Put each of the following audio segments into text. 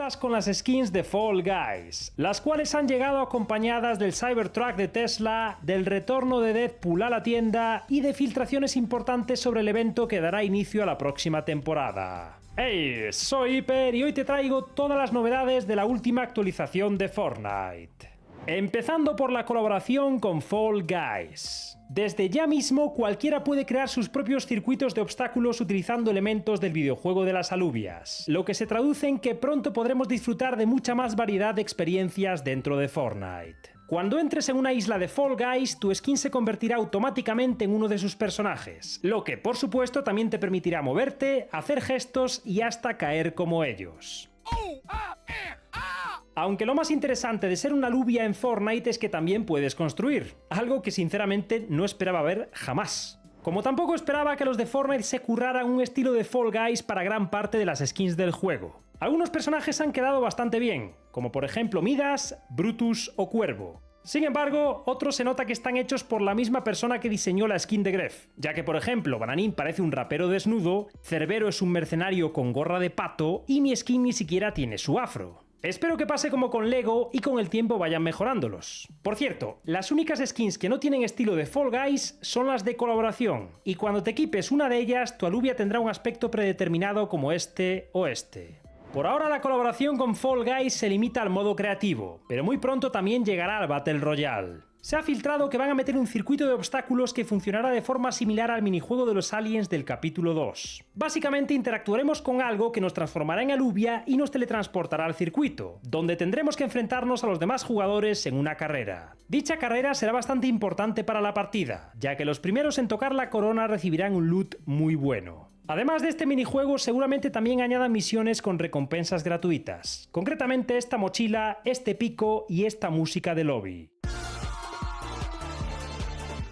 todas con las skins de Fall Guys, las cuales han llegado acompañadas del Cybertruck de Tesla, del retorno de Deadpool a la tienda y de filtraciones importantes sobre el evento que dará inicio a la próxima temporada. Hey, soy Hiper y hoy te traigo todas las novedades de la última actualización de Fortnite. Empezando por la colaboración con Fall Guys. Desde ya mismo cualquiera puede crear sus propios circuitos de obstáculos utilizando elementos del videojuego de las alubias, lo que se traduce en que pronto podremos disfrutar de mucha más variedad de experiencias dentro de Fortnite. Cuando entres en una isla de Fall Guys, tu skin se convertirá automáticamente en uno de sus personajes, lo que por supuesto también te permitirá moverte, hacer gestos y hasta caer como ellos. Aunque lo más interesante de ser una alubia en Fortnite es que también puedes construir, algo que sinceramente no esperaba ver jamás. Como tampoco esperaba que los de Fortnite se curraran un estilo de Fall Guys para gran parte de las skins del juego. Algunos personajes han quedado bastante bien, como por ejemplo Midas, Brutus o Cuervo. Sin embargo, otros se nota que están hechos por la misma persona que diseñó la skin de Gref, ya que por ejemplo Bananín parece un rapero desnudo, Cerbero es un mercenario con gorra de pato y mi skin ni siquiera tiene su afro. Espero que pase como con Lego y con el tiempo vayan mejorándolos. Por cierto, las únicas skins que no tienen estilo de Fall Guys son las de colaboración, y cuando te equipes una de ellas, tu alubia tendrá un aspecto predeterminado como este o este. Por ahora la colaboración con Fall Guys se limita al modo creativo, pero muy pronto también llegará al Battle Royale. Se ha filtrado que van a meter un circuito de obstáculos que funcionará de forma similar al minijuego de los aliens del capítulo 2. Básicamente interactuaremos con algo que nos transformará en alubia y nos teletransportará al circuito, donde tendremos que enfrentarnos a los demás jugadores en una carrera. Dicha carrera será bastante importante para la partida, ya que los primeros en tocar la corona recibirán un loot muy bueno. Además de este minijuego, seguramente también añadan misiones con recompensas gratuitas, concretamente esta mochila, este pico y esta música de lobby.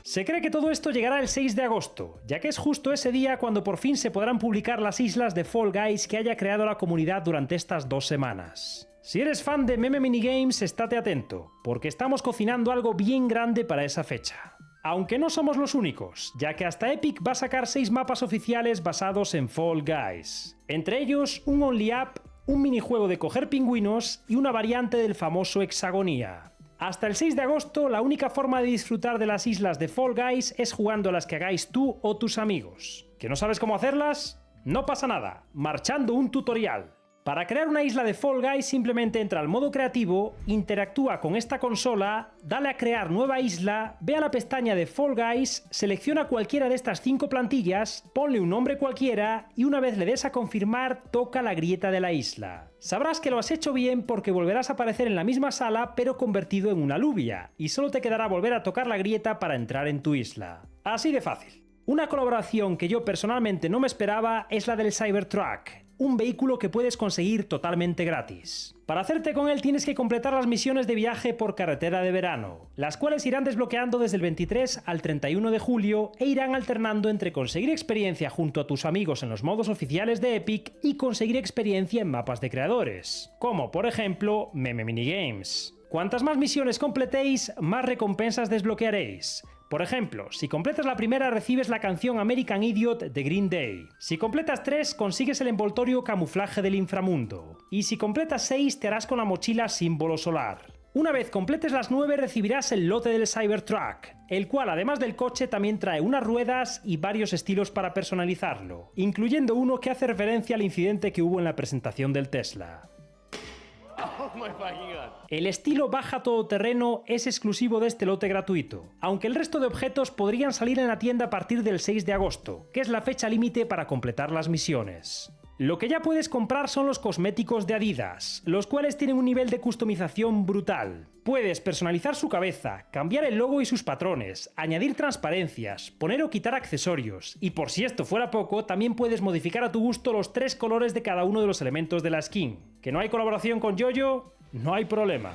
Se cree que todo esto llegará el 6 de agosto, ya que es justo ese día cuando por fin se podrán publicar las islas de Fall Guys que haya creado la comunidad durante estas 2 semanas. Si eres fan de meme minigames, estate atento, porque estamos cocinando algo bien grande para esa fecha. Aunque no somos los únicos, ya que hasta Epic va a sacar 6 mapas oficiales basados en Fall Guys. Entre ellos, un Only Up, un minijuego de coger pingüinos y una variante del famoso Hexagonía. Hasta el 6 de agosto, la única forma de disfrutar de las islas de Fall Guys es jugando a las que hagáis tú o tus amigos. ¿Que no sabes cómo hacerlas? No pasa nada, marchando un tutorial. Para crear una isla de Fall Guys simplemente entra al modo creativo, interactúa con esta consola, dale a crear nueva isla, ve a la pestaña de Fall Guys, selecciona cualquiera de estas 5 plantillas, ponle un nombre cualquiera y una vez le des a confirmar, toca la grieta de la isla. Sabrás que lo has hecho bien porque volverás a aparecer en la misma sala pero convertido en una alubia, y solo te quedará volver a tocar la grieta para entrar en tu isla. Así de fácil. Una colaboración que yo personalmente no me esperaba es la del Cybertruck, un vehículo que puedes conseguir totalmente gratis. Para hacerte con él tienes que completar las misiones de viaje por carretera de verano, las cuales irán desbloqueando desde el 23 al 31 de julio e irán alternando entre conseguir experiencia junto a tus amigos en los modos oficiales de Epic y conseguir experiencia en mapas de creadores, como por ejemplo Meme Minigames. Cuantas más misiones completéis, más recompensas desbloquearéis. Por ejemplo, si completas la primera recibes la canción American Idiot de Green Day. Si completas 3 consigues el envoltorio Camuflaje del Inframundo. Y si completas 6 te harás con la mochila Símbolo Solar. Una vez completes las 9 recibirás el lote del Cybertruck, el cual además del coche también trae unas ruedas y varios estilos para personalizarlo, incluyendo uno que hace referencia al incidente que hubo en la presentación del Tesla. Oh my fucking God. El estilo baja todoterreno es exclusivo de este lote gratuito, aunque el resto de objetos podrían salir en la tienda a partir del 6 de agosto, que es la fecha límite para completar las misiones. Lo que ya puedes comprar son los cosméticos de Adidas, los cuales tienen un nivel de customización brutal. Puedes personalizar su cabeza, cambiar el logo y sus patrones, añadir transparencias, poner o quitar accesorios, y por si esto fuera poco, también puedes modificar a tu gusto los 3 colores de cada uno de los elementos de la skin. ¿Que no hay colaboración con Yoyo? No hay problema.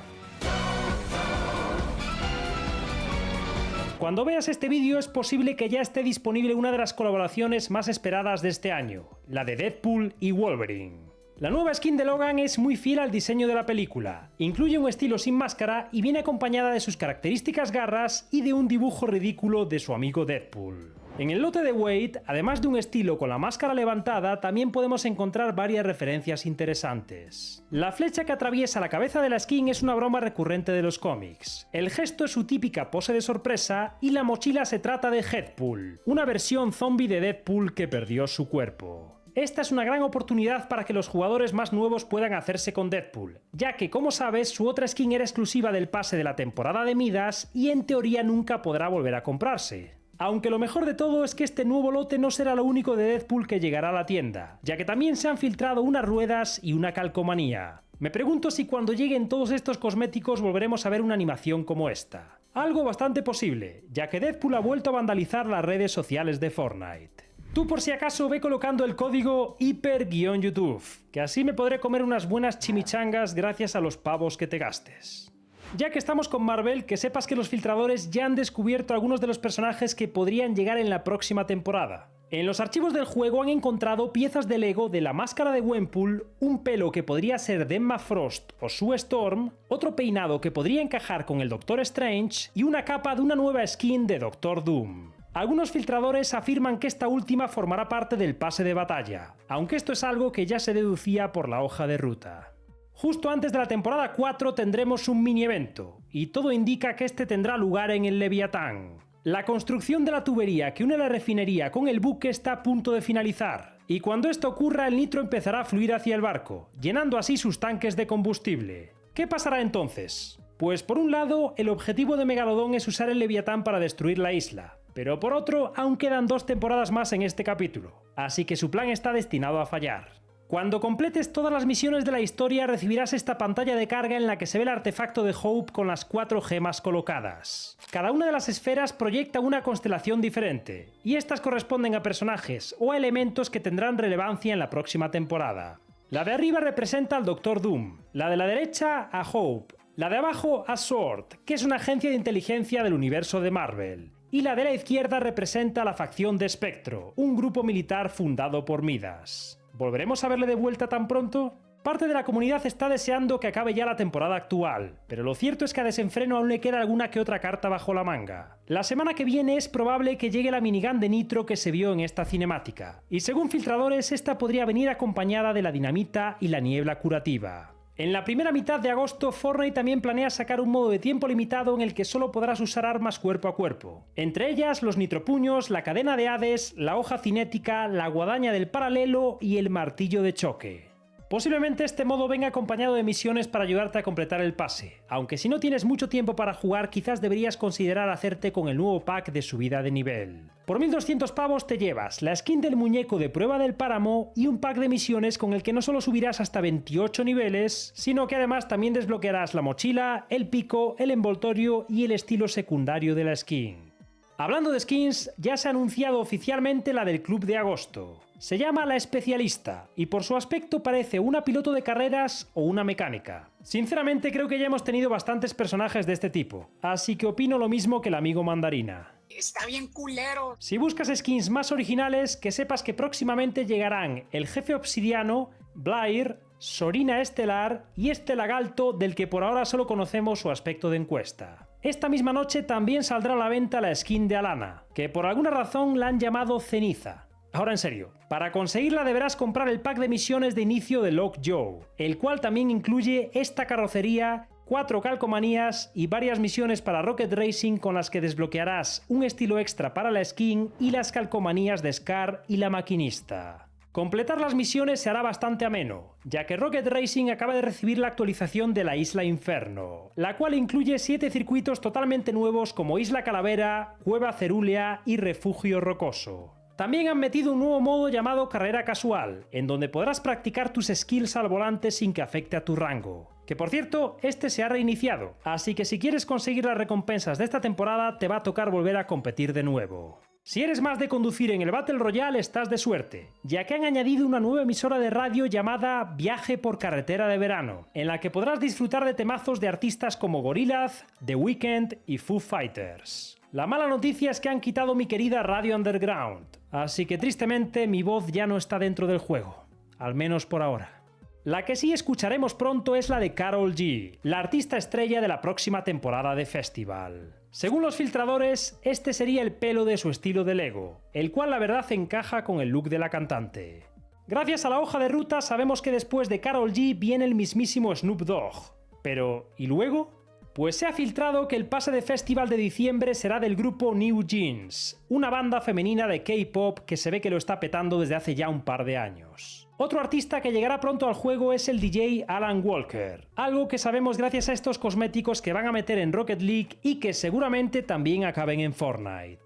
Cuando veas este vídeo es posible que ya esté disponible una de las colaboraciones más esperadas de este año, la de Deadpool y Wolverine. La nueva skin de Logan es muy fiel al diseño de la película, incluye un estilo sin máscara y viene acompañada de sus características garras y de un dibujo ridículo de su amigo Deadpool. En el lote de Wade, además de un estilo con la máscara levantada, también podemos encontrar varias referencias interesantes. La flecha que atraviesa la cabeza de la skin es una broma recurrente de los cómics. El gesto es su típica pose de sorpresa y la mochila se trata de Deadpool, una versión zombie de Deadpool que perdió su cuerpo. Esta es una gran oportunidad para que los jugadores más nuevos puedan hacerse con Deadpool, ya que, como sabes, su otra skin era exclusiva del pase de la temporada de Midas y en teoría nunca podrá volver a comprarse. Aunque lo mejor de todo es que este nuevo lote no será lo único de Deadpool que llegará a la tienda, ya que también se han filtrado unas ruedas y una calcomanía. Me pregunto si cuando lleguen todos estos cosméticos volveremos a ver una animación como esta. Algo bastante posible, ya que Deadpool ha vuelto a vandalizar las redes sociales de Fortnite. Tú por si acaso ve colocando el código hiper-youtube, que así me podré comer unas buenas chimichangas gracias a los pavos que te gastes. Ya que estamos con Marvel, que sepas que los filtradores ya han descubierto algunos de los personajes que podrían llegar en la próxima temporada. En los archivos del juego han encontrado piezas de Lego de la máscara de Gwenpool, un pelo que podría ser de Emma Frost o Sue Storm, otro peinado que podría encajar con el Doctor Strange y una capa de una nueva skin de Doctor Doom. Algunos filtradores afirman que esta última formará parte del pase de batalla, aunque esto es algo que ya se deducía por la hoja de ruta. Justo antes de la temporada 4 tendremos un mini evento, y todo indica que este tendrá lugar en el Leviatán. La construcción de la tubería que une la refinería con el buque está a punto de finalizar, y cuando esto ocurra el nitro empezará a fluir hacia el barco, llenando así sus tanques de combustible. ¿Qué pasará entonces? Pues por un lado, el objetivo de Megalodón es usar el Leviatán para destruir la isla, pero por otro, aún quedan 2 temporadas más en este capítulo, así que su plan está destinado a fallar. Cuando completes todas las misiones de la historia recibirás esta pantalla de carga en la que se ve el artefacto de Hope con las 4 gemas colocadas. Cada una de las esferas proyecta una constelación diferente, y estas corresponden a personajes o a elementos que tendrán relevancia en la próxima temporada. La de arriba representa al Doctor Doom, la de la derecha a Hope, la de abajo a SWORD, que es una agencia de inteligencia del universo de Marvel, y la de la izquierda representa a la facción de Spectro, un grupo militar fundado por Midas. ¿Volveremos a verle de vuelta tan pronto? Parte de la comunidad está deseando que acabe ya la temporada actual, pero lo cierto es que a Desenfreno aún le queda alguna que otra carta bajo la manga. La semana que viene es probable que llegue la minigun de Nitro que se vio en esta cinemática, y según filtradores esta podría venir acompañada de la dinamita y la niebla curativa. En la primera mitad de agosto, Fortnite también planea sacar un modo de tiempo limitado en el que solo podrás usar armas cuerpo a cuerpo. Entre ellas, los nitropuños, la cadena de Hades, la hoja cinética, la guadaña del paralelo y el martillo de choque. Posiblemente este modo venga acompañado de misiones para ayudarte a completar el pase, aunque si no tienes mucho tiempo para jugar quizás deberías considerar hacerte con el nuevo pack de subida de nivel. Por 1200 pavos te llevas la skin del muñeco de prueba del páramo y un pack de misiones con el que no solo subirás hasta 28 niveles, sino que además también desbloquearás la mochila, el pico, el envoltorio y el estilo secundario de la skin. Hablando de skins, ya se ha anunciado oficialmente la del Club de Agosto. Se llama La Especialista, y por su aspecto parece una piloto de carreras o una mecánica. Sinceramente creo que ya hemos tenido bastantes personajes de este tipo, así que opino lo mismo que el amigo Mandarina. Está bien culero. Si buscas skins más originales, que sepas que próximamente llegarán el jefe obsidiano, Blair, Sorina Estelar y este lagarto del que por ahora solo conocemos su aspecto de encuesta. Esta misma noche también saldrá a la venta la skin de Alana, que por alguna razón la han llamado Ceniza. Ahora en serio, para conseguirla deberás comprar el pack de misiones de inicio de Lockjaw, el cual también incluye esta carrocería, 4 calcomanías y varias misiones para Rocket Racing con las que desbloquearás un estilo extra para la skin y las calcomanías de Scar y la maquinista. Completar las misiones se hará bastante ameno, ya que Rocket Racing acaba de recibir la actualización de la Isla Inferno, la cual incluye 7 circuitos totalmente nuevos como Isla Calavera, Cueva Cerúlea y Refugio Rocoso. También han metido un nuevo modo llamado Carrera Casual, en donde podrás practicar tus skills al volante sin que afecte a tu rango. Que por cierto, este se ha reiniciado, así que si quieres conseguir las recompensas de esta temporada te va a tocar volver a competir de nuevo. Si eres más de conducir en el Battle Royale estás de suerte, ya que han añadido una nueva emisora de radio llamada Viaje por Carretera de Verano, en la que podrás disfrutar de temazos de artistas como Gorillaz, The Weeknd y Foo Fighters. La mala noticia es que han quitado mi querida Radio Underground, así que tristemente mi voz ya no está dentro del juego, al menos por ahora. La que sí escucharemos pronto es la de Karol G, la artista estrella de la próxima temporada de Festival. Según los filtradores, este sería el pelo de su estilo de Lego, el cual la verdad encaja con el look de la cantante. Gracias a la hoja de ruta sabemos que después de Karol G viene el mismísimo Snoop Dogg. Pero, ¿y luego? Pues se ha filtrado que el pase de festival de diciembre será del grupo New Jeans, una banda femenina de K-pop que se ve que lo está petando desde hace ya un par de años. Otro artista que llegará pronto al juego es el DJ Alan Walker, algo que sabemos gracias a estos cosméticos que van a meter en Rocket League y que seguramente también acaben en Fortnite.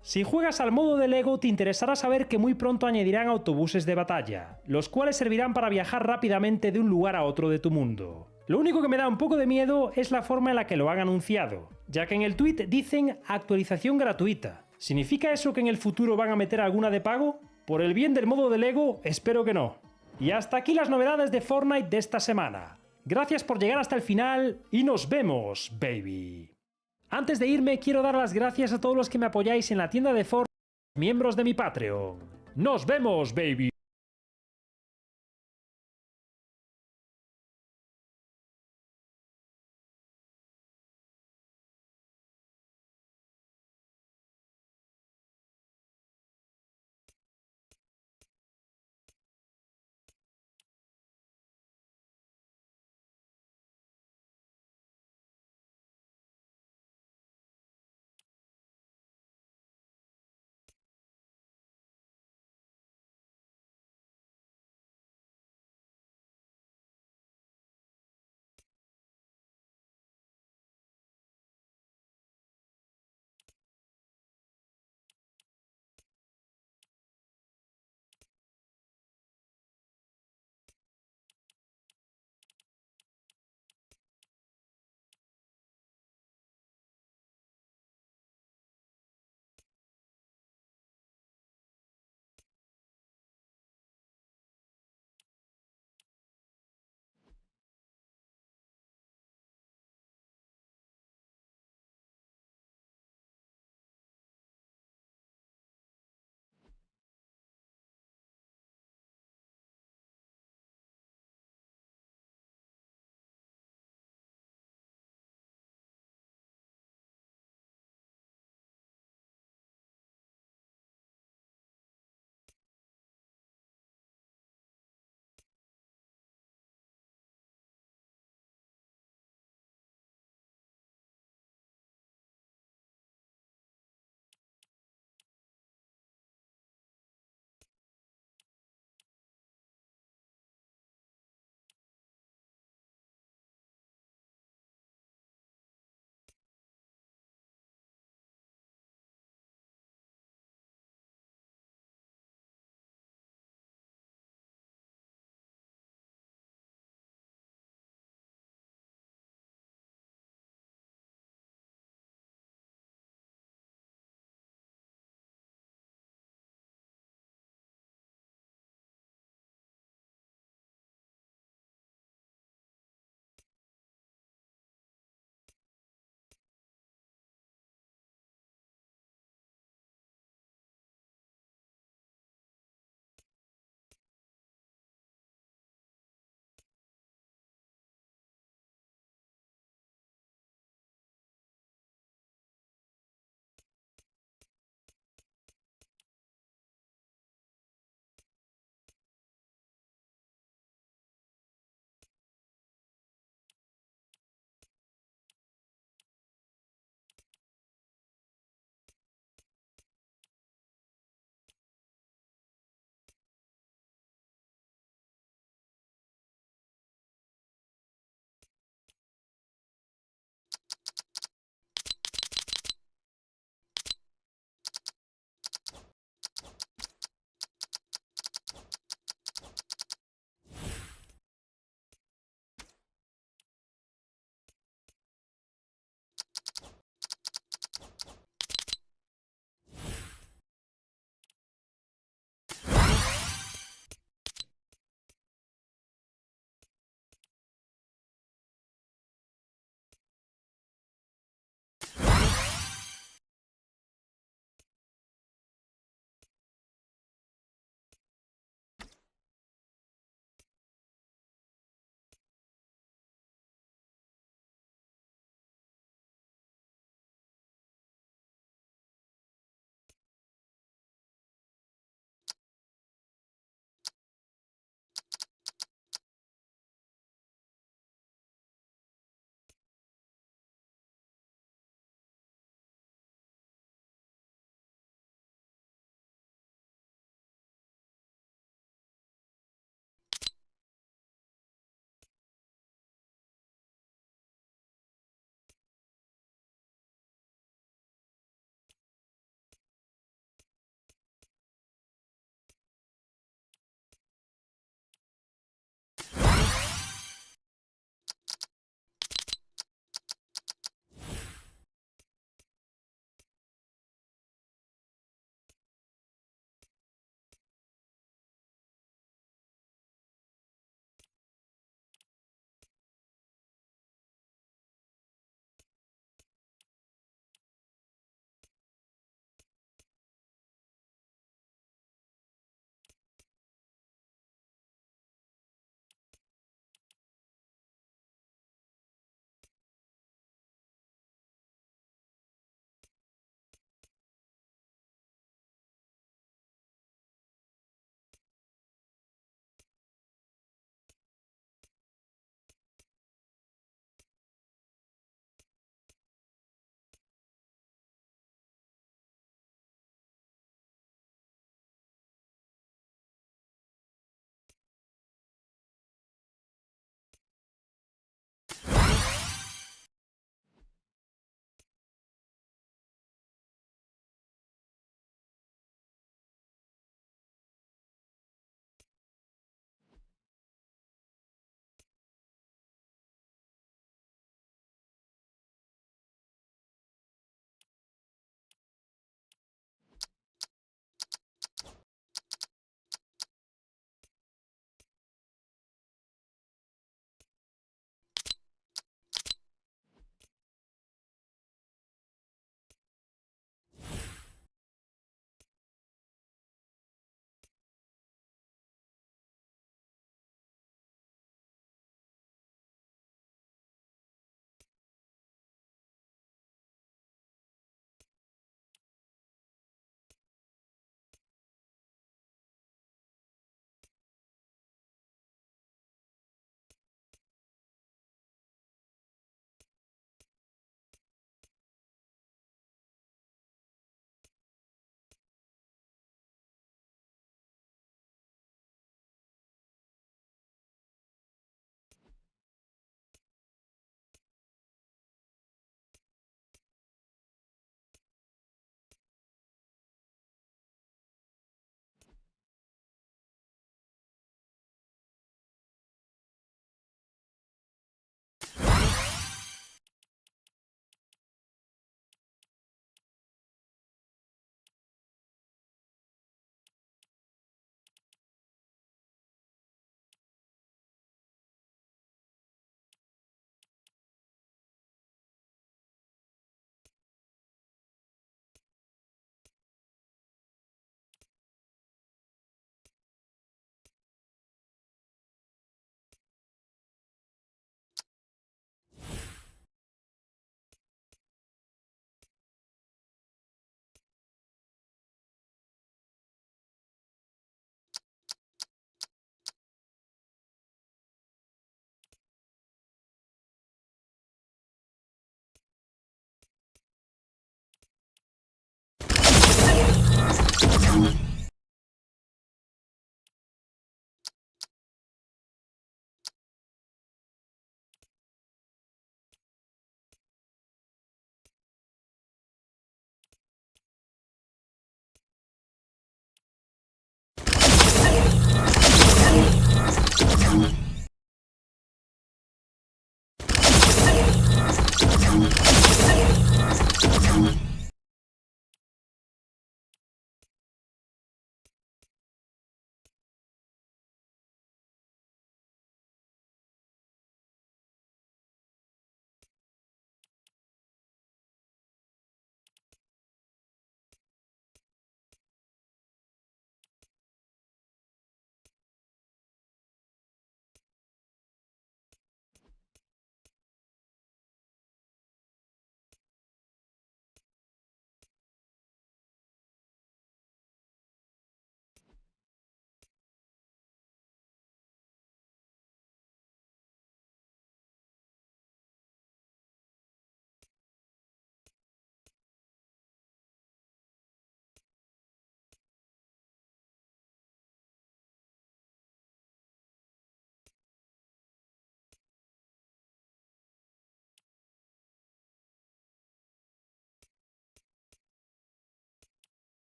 Si juegas al modo de Lego, te interesará saber que muy pronto añadirán autobuses de batalla, los cuales servirán para viajar rápidamente de un lugar a otro de tu mundo. Lo único que me da un poco de miedo es la forma en la que lo han anunciado, ya que en el tweet dicen actualización gratuita. ¿Significa eso que en el futuro van a meter alguna de pago? Por el bien del modo de Lego, espero que no. Y hasta aquí las novedades de Fortnite de esta semana. Gracias por llegar hasta el final y nos vemos, baby. Antes de irme, quiero dar las gracias a todos los que me apoyáis en la tienda de Fortnite, miembros de mi Patreon. ¡Nos vemos, baby!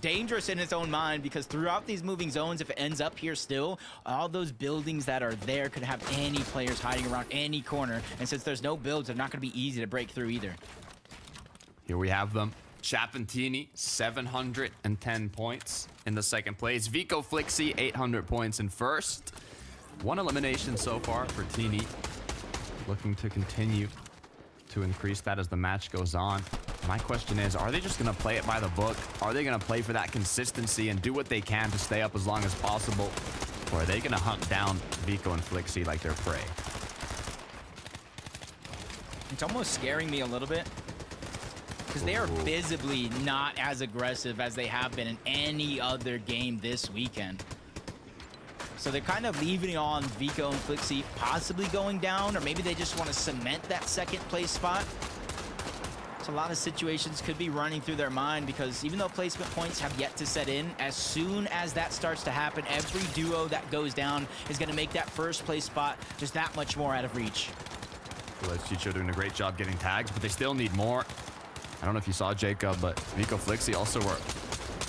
dangerous in its own mind, because throughout these moving zones, if it ends up here still, all those buildings that are there could have any players hiding around any corner. And since there's no builds, they're not going to be easy to break through either. Here we have them. Chapentini, 710 points in the second place. Vico Flixie, 800 points in first. One elimination so far for Tini. Looking to continue to increase that as the match goes on. My question is, are they just going to play it by the book? Are they going to play for that consistency and do what they can to stay up as long as possible? Or are they going to hunt down Vico and Flixie like they're prey? It's almost scaring me a little bit, because they are visibly not as aggressive as they have been in any other game this weekend. So they're kind of leaving on Vico and Flixie possibly going down, or maybe they just want to cement that second place spot. So a lot of situations could be running through their mind, because even though placement points have yet to set in, as soon as that starts to happen, every duo that goes down is going to make that first place spot just that much more out of reach. Well, Chicho doing a great job getting tags, but they still need more. I don't know if you saw Jacob, but Vico Flixie also were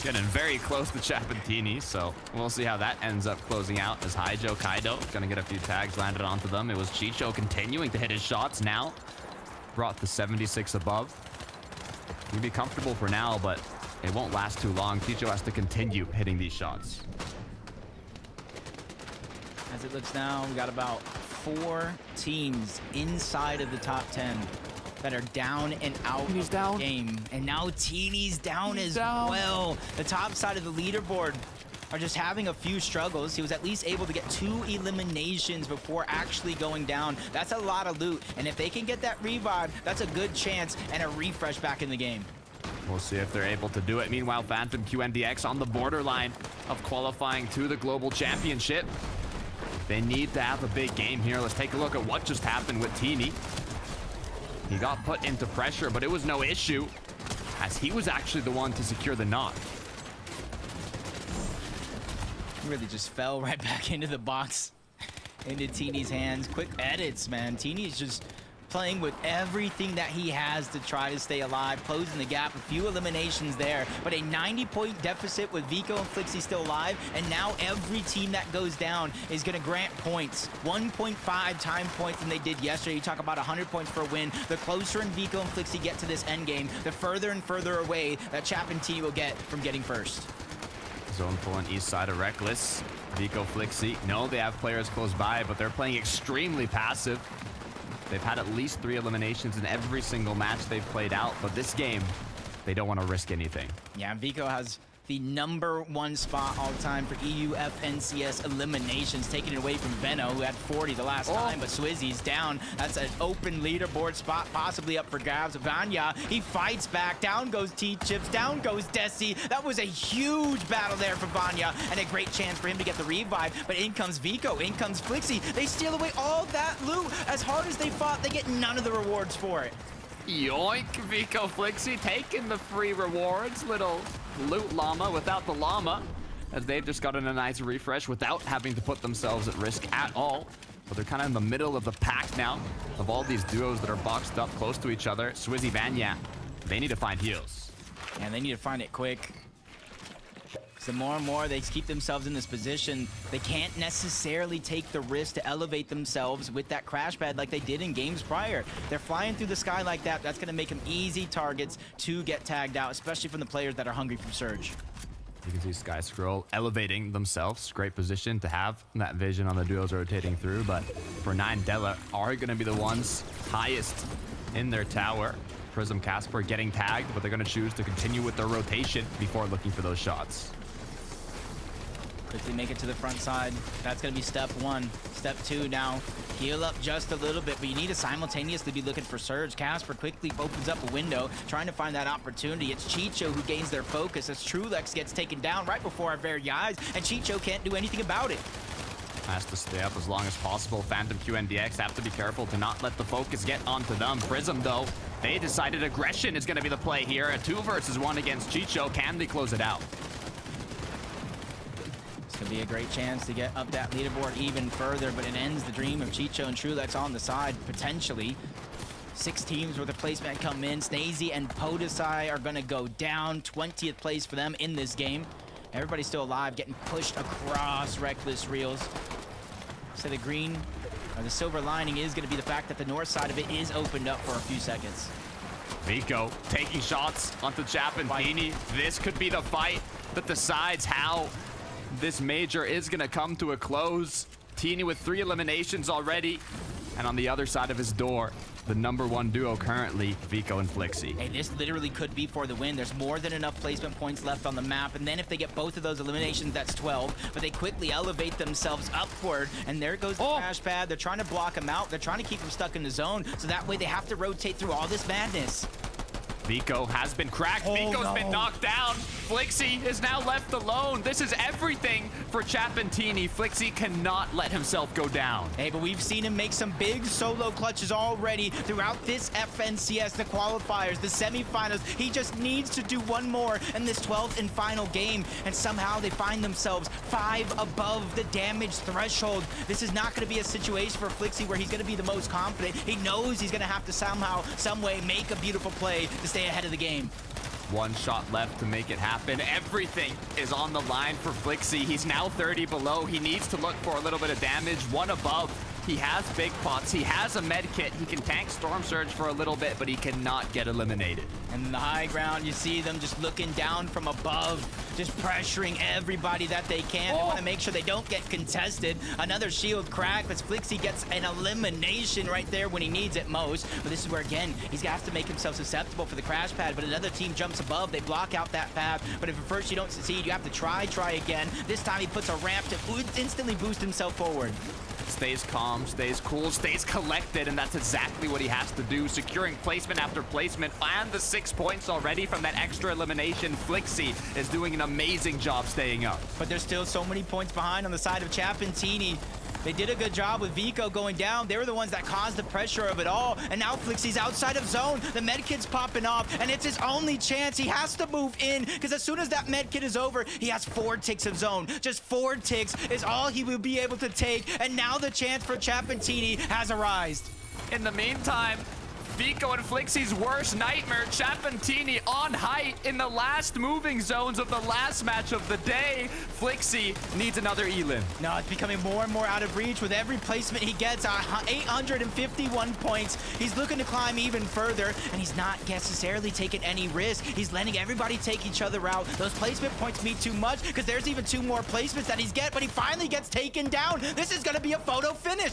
getting very close to Chapentini, so we'll see how that ends up closing out, as Haijo Kaido gonna get a few tags landed onto them. It was Chicho continuing to hit his shots now. Brought the 76 above. He'd be comfortable for now, but it won't last too long. Chicho has to continue hitting these shots. As it looks now, we got about 4 teams inside of the top 10 that are down and out of the game. And now Teeny's down as well. The top side of the leaderboard are just having a few struggles. He was at least able to get 2 eliminations before actually going down. That's a lot of loot. And if they can get that revive, that's a good chance and a refresh back in the game. We'll see if they're able to do it. Meanwhile, Phantom QNDX on the borderline of qualifying to the Global Championship. They need to have a big game here. Let's take a look at what just happened with Teeny. He got put into pressure, but it was no issue, as he was actually the one to secure the knock. He really just fell right back into the box, into Teeny's hands. Quick edits, man. Teeny's just playing with everything that he has to try to stay alive, closing the gap, a few eliminations there, but a 90-point deficit with Vico and Flixie still alive, and now every team that goes down is going to grant points, 1.5 time points than they did yesterday. You talk about 100 points for a win. The closer and Vico and Flixie get to this end game, the further and further away that Chap and T will get from getting first. Zone pulling east side of Reckless. Vico, Flixie. No, they have players close by, but they're playing extremely passive. They've had at least 3 eliminations in every single match they've played out, but this game, they don't want to risk anything. Yeah, Vico has the #1 spot all time for EUF NCS eliminations, taking it away from Veno, who had 40 the last time, but Swizzy's down. That's an open leaderboard spot, possibly up for grabs. Vanya, he fights back. Down goes T-Chips, down goes Desi. That was a huge battle there for Vanya, and a great chance for him to get the revive, but in comes Vico, in comes Flixie. They steal away all that loot. As hard as they fought, they get none of the rewards for it. Yoink, Vico, Flixie taking the free rewards. Little loot llama without the llama, as they've just gotten a nice refresh without having to put themselves at risk at all. But they're kind of in the middle of the pack now of all these duos that are boxed up close to each other. Swizzy, Vanya, they need to find heals. And they need to find it quick. The more and more they keep themselves in this position, they can't necessarily take the risk to elevate themselves with that crash pad like they did in games prior. They're flying through the sky like that. That's going to make them easy targets to get tagged out, especially from the players that are hungry for Surge. You can see Sky Scroll elevating themselves. Great position to have that vision on the duos rotating through, but for 9, Della are going to be the ones highest in their tower. Prism, Casper getting tagged, but they're going to choose to continue with their rotation before looking for those shots. Quickly make it to the front side. That's going to be step 1. Step 2 now, heal up just a little bit, but you need to simultaneously be looking for Surge. Casper quickly opens up a window, trying to find that opportunity. It's Chicho who gains their focus as Trulex gets taken down right before our very eyes, and Chicho can't do anything about it. Has to stay up as long as possible. Phantom QNDX have to be careful to not let the focus get onto them. Prism, though, they decided aggression is going to be the play here. A 2 versus 1 against Chicho. Can they close it out? Could be a great chance to get up that leaderboard even further, but it ends the dream of Chicho and Trulex on the side, potentially. 6 teams worth of placement come in. Snazy and Podesai are going to go down. 20th place for them in this game. Everybody's still alive, getting pushed across Reckless Reels. So the green, or the silver lining is going to be the fact that the north side of it is opened up for a few seconds. Vico taking shots onto Chap and Beanie. This could be the fight that decides how this major is going to come to a close. Teeny with 3 eliminations already. And on the other side of his door, the #1 duo currently, Vico and Flixie. Hey, this literally could be for the win. There's more than enough placement points left on the map. And then if they get both of those eliminations, that's 12. But they quickly elevate themselves upward. And there goes the crash pad. They're trying to block him out. They're trying to keep him stuck in the zone. So that way they have to rotate through all this madness. Vico has been cracked. Vico's been knocked down. Flixie is now left alone. This is everything for Chapentini. Flixie cannot let himself go down. Hey, but we've seen him make some big solo clutches already throughout this FNCS, the qualifiers, the semifinals. He just needs to do one more in this 12th and final game, and somehow they find themselves 5 above the damage threshold. This is not going to be a situation for Flixie where he's going to be the most confident. He knows he's going to have to somehow, some way make a beautiful play to stay ahead of the game. 1 shot left to make it happen. Everything is on the line for Flixie. He's now 30 below. He needs to look for a little bit of damage. 1 above. He has big pots. He has a med kit. He can tank Storm Surge for a little bit, but he cannot get eliminated. And in the high ground, you see them just looking down from above, just pressuring everybody that they can. They want to make sure they don't get contested. Another shield crack, but Flixie gets an elimination right there when he needs it most. But this is where, again, he's going to have to make himself susceptible for the crash pad. But another team jumps above. They block out that path. But if at first you don't succeed, you have to try again. This time he puts a ramp to instantly boost himself forward. Stays calm, stays cool, stays collected, and that's exactly what he has to do. Securing placement after placement, and the 6 points already from that extra elimination. Flixie is doing an amazing job staying up. But there's still so many points behind on the side of Chapentini. They did a good job with Vico going down. They were the ones that caused the pressure of it all. And now Flixie's outside of zone. The medkit's popping off, and it's his only chance. He has to move in, because as soon as that medkit is over, he has 4 ticks of zone. Just 4 ticks is all he will be able to take. And now the chance for Chapentini has arisen. In the meantime, Vico and Flixie's worst nightmare, Chapantini on height in the last moving zones of the last match of the day. Flixie needs another elim. No, it's becoming more and more out of reach with every placement he gets. 851 points. He's looking to climb even further, and he's not necessarily taking any risk. He's letting everybody take each other out. Those placement points mean too much because there's even 2 more placements that he's but he finally gets taken down. This is going to be a photo finish.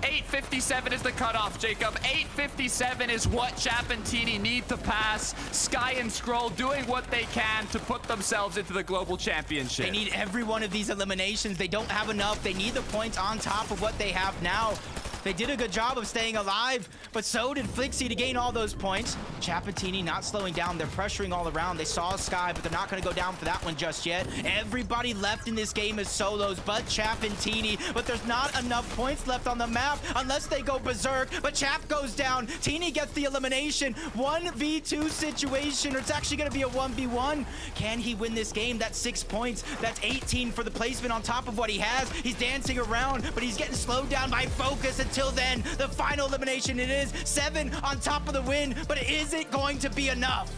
8:57 is the cutoff, Jacob. 8:57 is what Chapantini need to pass. Sky and Scroll doing what they can to put themselves into the global championship. They need every one of these eliminations. They don't have enough. They need the points on top of what they have now. They did a good job of staying alive, but so did Flixie to gain all those points. Chapantini not slowing down. They're pressuring all around. They saw Sky, but they're not going to go down for that one just yet. Everybody left in this game is solos, but Chapantini. But there's not enough points left on the map unless they go berserk. But Chap goes down. Teeny gets the elimination. 1v2 situation, or it's actually going to be a 1v1. Can he win this game? That's 6 points. That's 18 for the placement on top of what he has. He's dancing around, but he's getting slowed down by focus. Until then, the final elimination, it is 7 on top of the win, but is it going to be enough?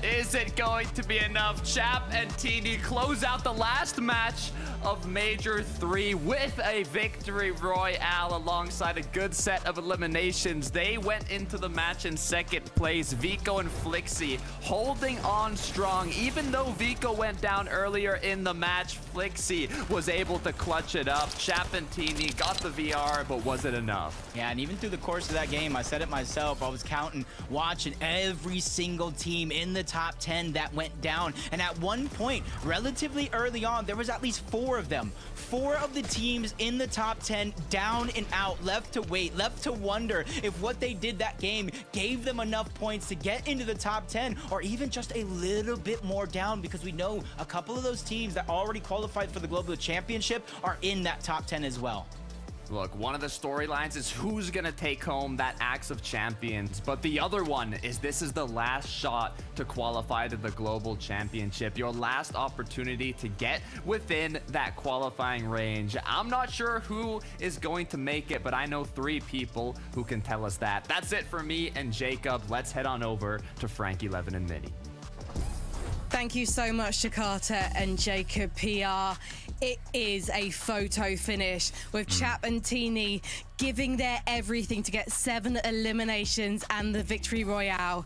Is it going to be enough? Chap and Teeny close out the last match of Major 3 with a victory royale alongside a good set of eliminations. They went into the match in second place. Vico and Flixie holding on strong. Even though Vico went down earlier in the match, Flixie was able to clutch it up. Chap and Teeny got the VR, but was it enough? Yeah, and even through the course of that game, I said it myself, I was counting, watching every single team in the top 10 that went down. And at one point, relatively early on, there was at least 4 of them. 4 of the teams in the top 10 down and out, left to wait, left to wonder if what they did that game gave them enough points to get into the top 10 or even just a little bit more down, because we know a couple of those teams that already qualified for the global championship are in that top 10 as well. Look, one of the storylines is who's gonna take home that Axe of Champions, but the other one is this is the last shot to qualify to the global championship, your last opportunity to get within that qualifying range. I'm not sure who is going to make it, but I know 3 people who can tell us that. That's it for me and Jacob. Let's head on over to Frankie, Levin, and Minnie. Thank you so much, Jakarta and Jacob PR. It is a photo finish with Chap and Teeny giving their everything to get 7 eliminations and the victory royale.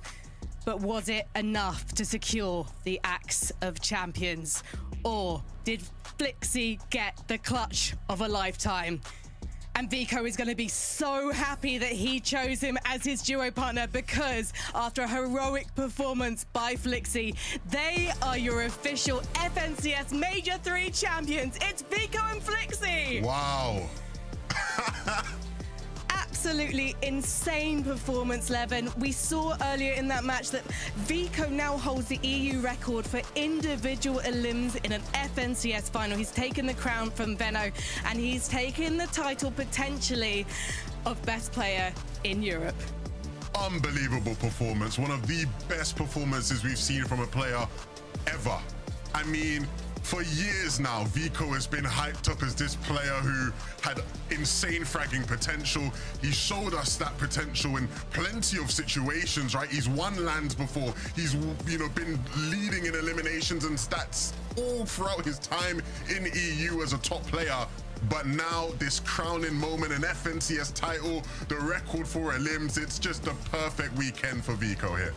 But was it enough to secure the Axe of Champions? Or did Flixie get the clutch of a lifetime? And Vico is going to be so happy that he chose him as his duo partner, because after a heroic performance by Flixie, they are your official FNCS Major 3 champions. It's Vico and Flixie. Wow. Absolutely insane performance, Levin. We saw earlier in that match that Vico now holds the EU record for individual elims in an FNCS final. He's taken the crown from Venno, and he's taken the title potentially of best player in Europe. Unbelievable performance. One of the best performances we've seen from a player ever. I mean, for years now, Vico has been hyped up as this player who had insane fragging potential. He showed us that potential in plenty of situations, right? He's won lands before. He's, been leading in eliminations and stats all throughout his time in EU as a top player. But now this crowning moment, an FNCS title, the record for elims, it's just a perfect weekend for Vico here.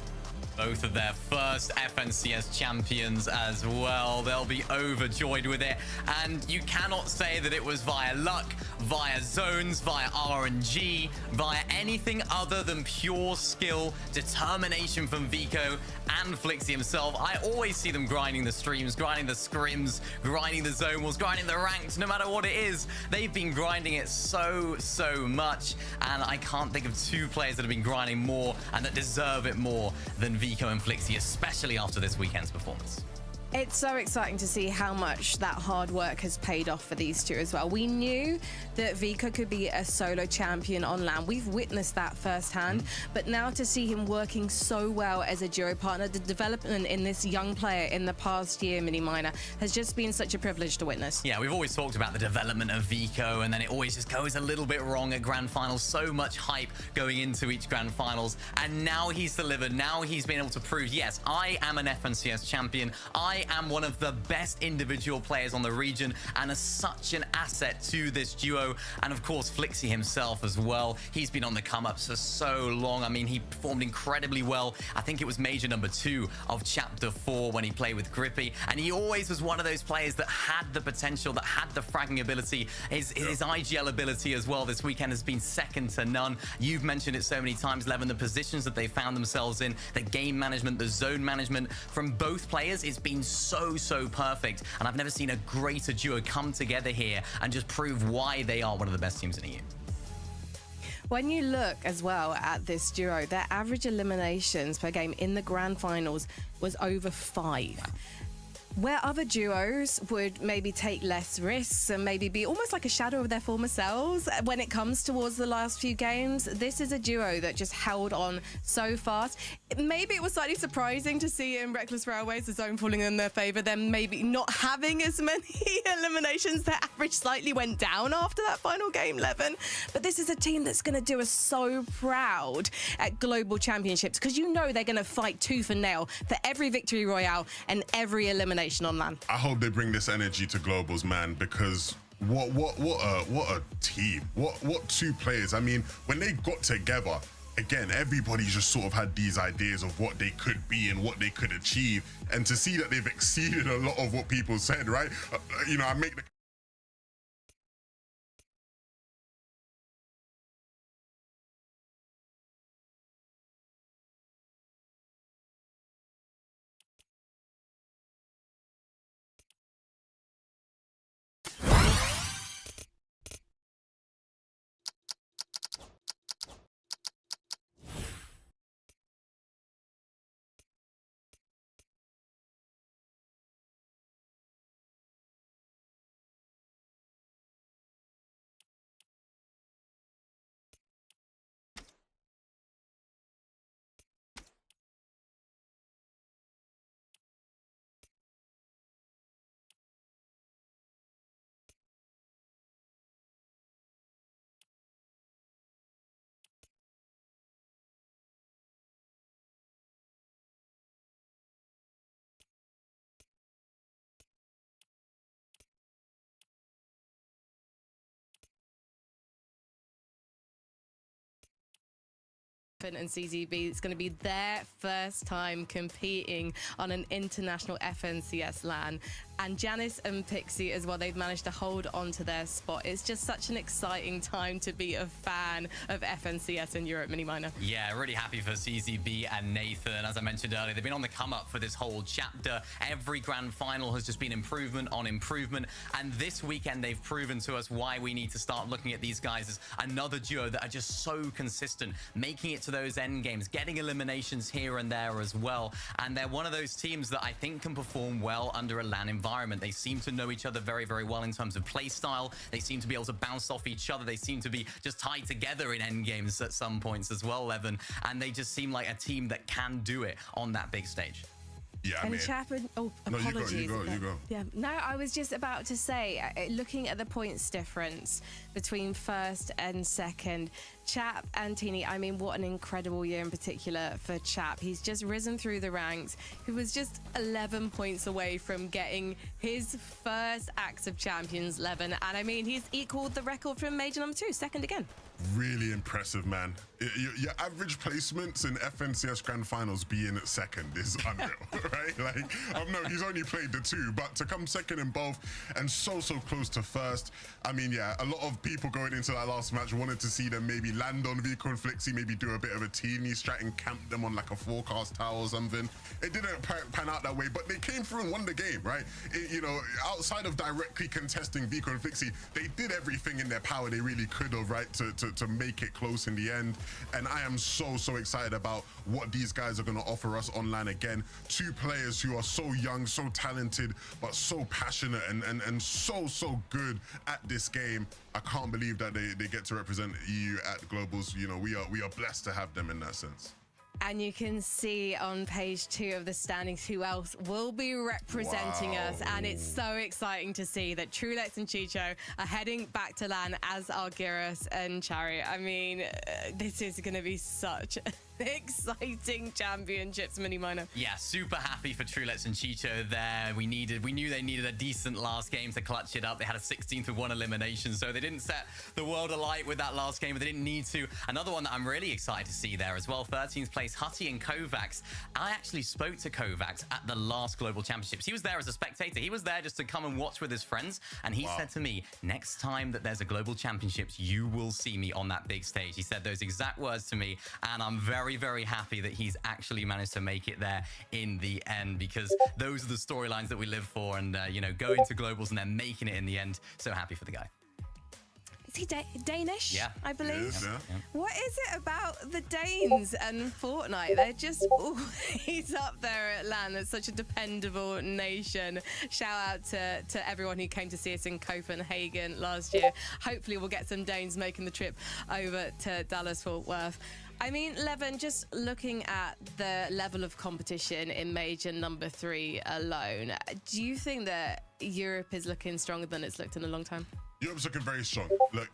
Both of their first FNCS champions as well. They'll be overjoyed with it. And you cannot say that it was via luck, via zones, via RNG, via anything other than pure skill, determination from Vico and Flixie himself. I always see them grinding the streams, grinding the scrims, grinding the zone wars, grinding the ranks, no matter what it is. They've been grinding it so much. And I can't think of 2 players that have been grinding more and that deserve it more than Vico and Flixie, especially after this weekend's performance. It's so exciting to see how much that hard work has paid off for these two as well. We knew that Vico could be a solo champion on LAN. We've witnessed that firsthand, but now to see him working so well as a duo partner, the development in this young player in the past year, Mini Miner, has just been such a privilege to witness. Yeah, we've always talked about the development of Vico, and then it always just goes a little bit wrong at grand finals. So much hype going into each grand finals, and now he's delivered. Now he's been able to prove, yes, I am an FNCS champion. I am one of the best individual players on the region and is such an asset to this duo. And of course, Flixie himself as well. He's been on the come-ups for so long. I mean, he performed incredibly well. I think it was major number 2 of Chapter 4 when he played with Grippy. And he always was one of those players that had the potential, that had the fragging ability. His IGL ability as well this weekend has been second to none. You've mentioned it so many times, Levin, the positions that they found themselves in, the game management, the zone management from both players. It's been so perfect, and I've never seen a greater duo come together here and just prove why they are one of the best teams in EU. When you look as well at this duo, their average eliminations per game in the grand finals was over 5. Where other duos would maybe take less risks and maybe be almost like a shadow of their former selves when it comes towards the last few games, this is a duo that just held on so fast. Maybe it was slightly surprising to see in Reckless Railways the zone falling in their favor, then maybe not having as many eliminations. Their average slightly went down after that final game, Levin. But this is a team that's going to do us so proud at global championships, because you know they're going to fight tooth and nail for every victory royale and every elimination on LAN. I hope they bring this energy to globals, man, because what a team. What two players. I mean, when they got together, again, everybody just sort of had these ideas of what they could be and what they could achieve, and to see that they've exceeded a lot of what people said, right? You know, I make the and CZB, it's going to be their first time competing on an international FNCS LAN. And Janice and Pixie as well, they've managed to hold on to their spot. It's just such an exciting time to be a fan of FNCS in Europe, Mini Miner. Yeah, really happy for CZB and Nathan. As I mentioned earlier, they've been on the come up for this whole chapter. Every grand final has just been improvement on improvement. And this weekend, they've proven to us why we need to start looking at these guys as another duo that are just so consistent, making it to those end games, getting eliminations here and there as well. And they're one of those teams that I think can perform well under a LAN environment. They seem to know each other very well in terms of play style. They seem to be able to bounce off each other. They seem to be just tied together in end games at some points as well, Levin. And they just seem like a team that can do it on that big stage. Yeah, I And mean, Chapman, oh, apologies. You go. Yeah, no, I was just about to say, looking at the points difference between first and second, Chap and Teeny, I mean, what an incredible year in particular for Chap. He's just risen through the ranks. He was just 11 points away from getting his first Axe of Champions, Levin. And I mean, he's equaled the record from Major number 2, second again. Really impressive, man. Your average placements in FNCS Grand Finals being at second is unreal, right? Like, no, he's only played the 2, but to come second in both and so close to first. I mean, yeah, a lot of people going into that last match wanted to see them maybe land on Vico and Flixie, maybe do a bit of a teeny strat and camp them on like a forecast tower or something. It didn't pan out that way, but they came through and won the game, right? You know, outside of directly contesting Vico and Flixie, they did everything in their power they really could have, right, to to make it close in the end. And I am so excited about what these guys are going to offer us online again. Two players who are so young, so talented, but so passionate and so good at this game. I can't believe that they get to represent EU at Globals. You know, we are blessed to have them in that sense. And you can see on page 2 of the standings who else will be representing us. And it's so exciting to see that Trulex and Chicho are heading back to LAN, as are Gyros and Chariot. I mean, this is going to be such exciting championships, Mini Miner. Yeah, super happy for Trulex and Chicho there. We knew they needed a decent last game to clutch it up. They had a 16th with 1 elimination, so they didn't set the world alight with that last game, but they didn't need to. Another one that I'm really excited to see there as well, 13th place, Hutty and Kovacs. I actually spoke to Kovacs at the last Global Championships. He was there as a spectator. He was there just to come and watch with his friends, and he said to me, next time that there's a Global Championships, you will see me on that big stage. He said those exact words to me, and I'm very happy that he's actually managed to make it there in the end, because those are the storylines that we live for, and you know, going to Globals and then making it in the end. So happy for the guy. Is he Danish? Yeah. I believe. Yes, yeah. What is it about the Danes and Fortnite? They're just always up there at LAN. It's such a dependable nation. Shout out to everyone who came to see us in Copenhagen last year. Hopefully we'll get some Danes making the trip over to Dallas-Fort Worth. I mean, Levin, just looking at the level of competition in Major number 3 alone, do you think that Europe is looking stronger than it's looked in a long time? Europe's looking very strong. Look,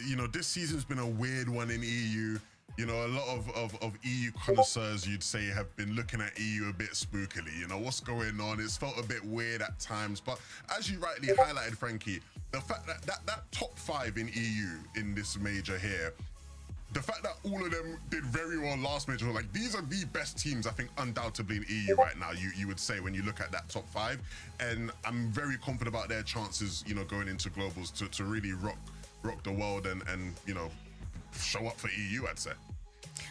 you know, this season's been a weird one in EU. You know, a lot of EU connoisseurs, you'd say, have been looking at EU a bit spookily. You know, what's going on? It's felt a bit weird at times. But as you rightly highlighted, Frankie, the fact that top 5 in EU in this major here, the fact that all of them did very well last major, like, these are the best teams, I think, undoubtedly in EU right now, you would say, when you look at that top 5. And I'm very confident about their chances, you know, going into Globals to really rock the world and, you know, show up for EU, I'd say.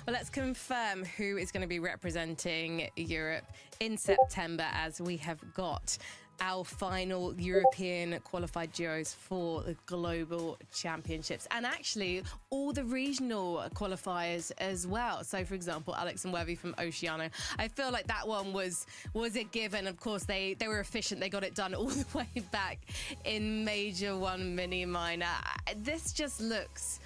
Well, let's confirm who is going to be representing Europe in September, as we have got our final European qualified duos for the Global Championships, and actually all the regional qualifiers as well. So, for example, Alex and Webby from Oceania. I feel like that one was a given. Of course, they were efficient. They got it done all the way back in Major 1 Mini Minor. This just looks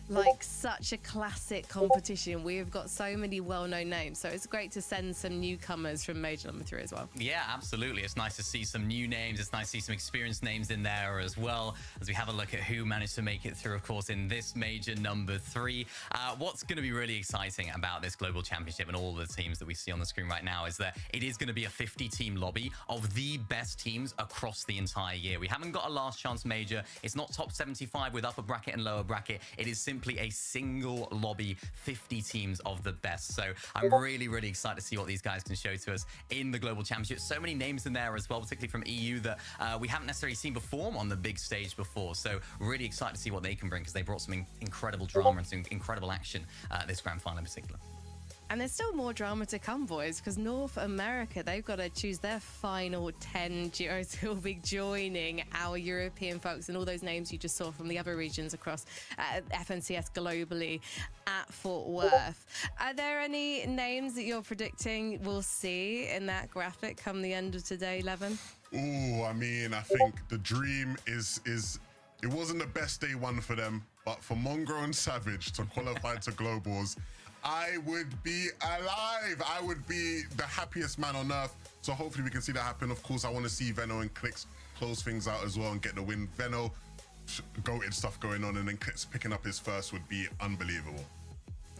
like such a classic competition. We have got so many well-known names, so it's great to send some newcomers from Major number 3 as well. Yeah, absolutely. It's nice to see some new names. It's nice to see some experienced names in there as well, as we have a look at who managed to make it through, of course, in this Major number 3. What's going to be really exciting about this Global Championship and all the teams that we see on the screen right now is that it is going to be a 50-team lobby of the best teams across the entire year. We haven't got a last chance major. It's not top 75 with upper bracket and lower bracket. It is simply a single lobby, 50 teams of the best. So I'm really excited to see what these guys can show to us in the Global Championship. So many names in there as well, particularly from EU, that we haven't necessarily seen perform on the big stage before. So really excited to see what they can bring, because they brought some incredible drama and some incredible action this grand final in particular. And there's still more drama to come, boys, because North America, they've got to choose their final 10 duos who will be joining our European folks and all those names you just saw from the other regions across FNCS globally at Fort Worth. Are there any names that you're predicting we'll see in that graphic come the end of today, Levin? Oh, I mean, I think the dream is it wasn't the best day one for them, but for Mongrel and Savage to qualify to Globals, I would be alive. I would be the happiest man on earth. So hopefully we can see that happen. Of course, I want to see Venno and Clix close things out as well and get the win. Venno, goated stuff going on, and then Clix picking up his first would be unbelievable.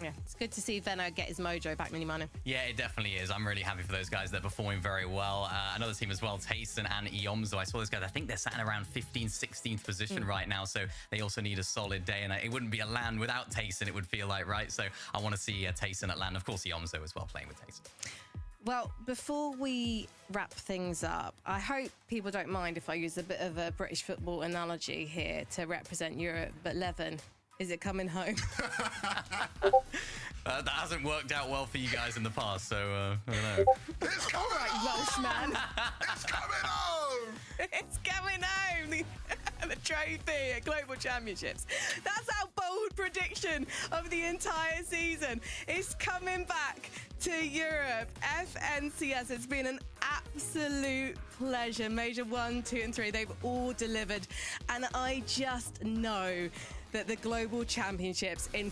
Yeah, it's good to see Venno get his mojo back, Mini Miner. Yeah, it definitely is. I'm really happy for those guys. They're performing very well. Another team as well, Tayson and Iomzo. I saw those guys. I think they're sat in around 15th, 16th position right now. So they also need a solid day. And it wouldn't be a LAN without Tayson, it would feel like, right? So I want to see Tayson at LAN. Of course, Iomzo as well, playing with Tayson. Well, before we wrap things up, I hope people don't mind if I use a bit of a British football analogy here to represent Europe. But Levin, is it coming home? That hasn't worked out well for you guys in the past, so I don't know. It's coming Welshman. It's coming home! It's coming home. The trophy at Global Championships. That's our bold prediction. prediction of the entire season. It's coming back to Europe. FNCS, it's been an absolute pleasure. Major 1, 2, and 3, they've all delivered. And I just know that the Global Championships in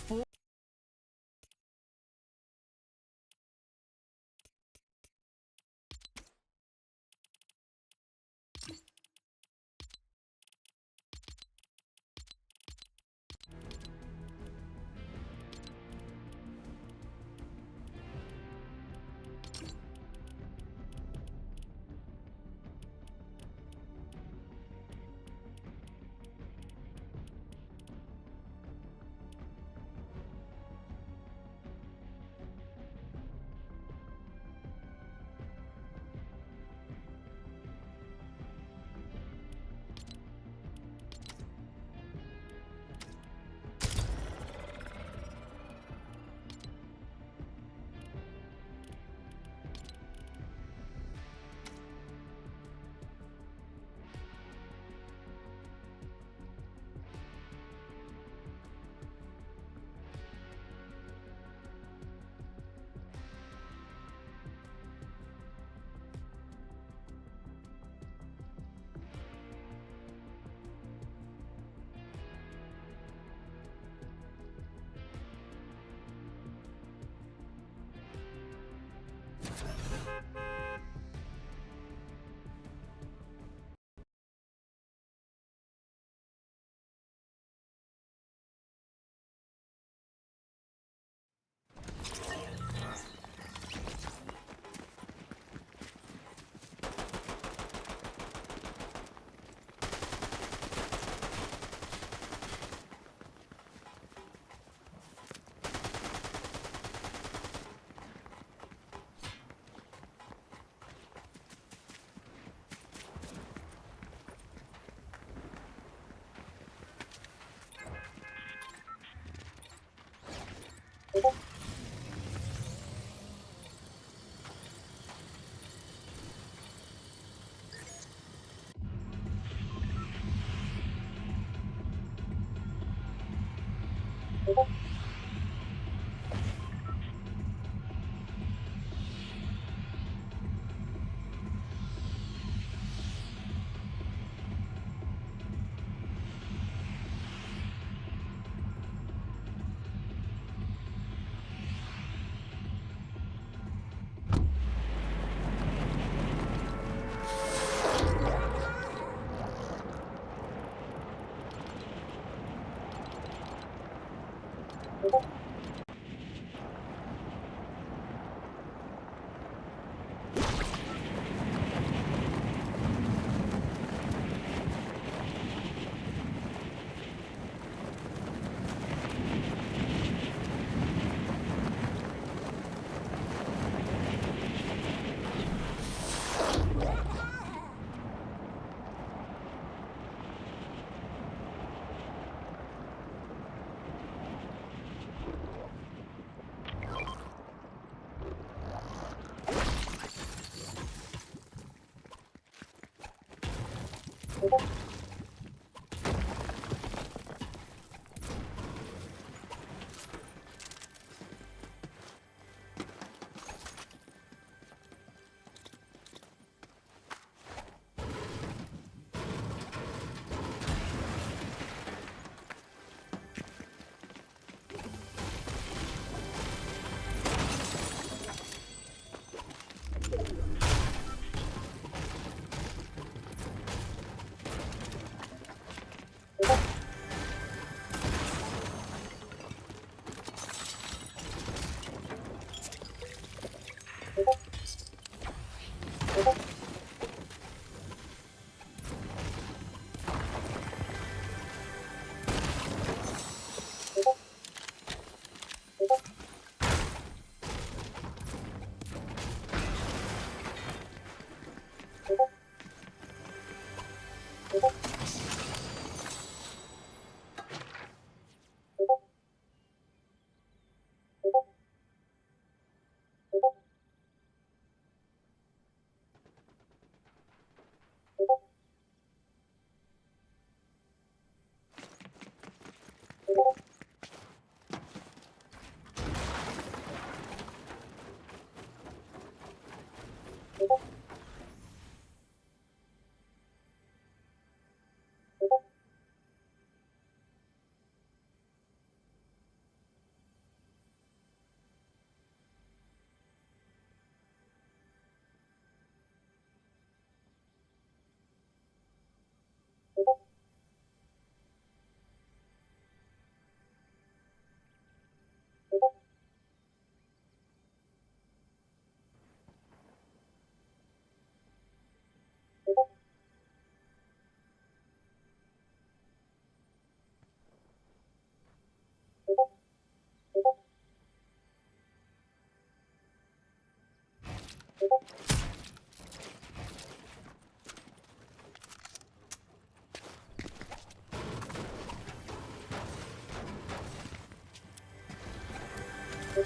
you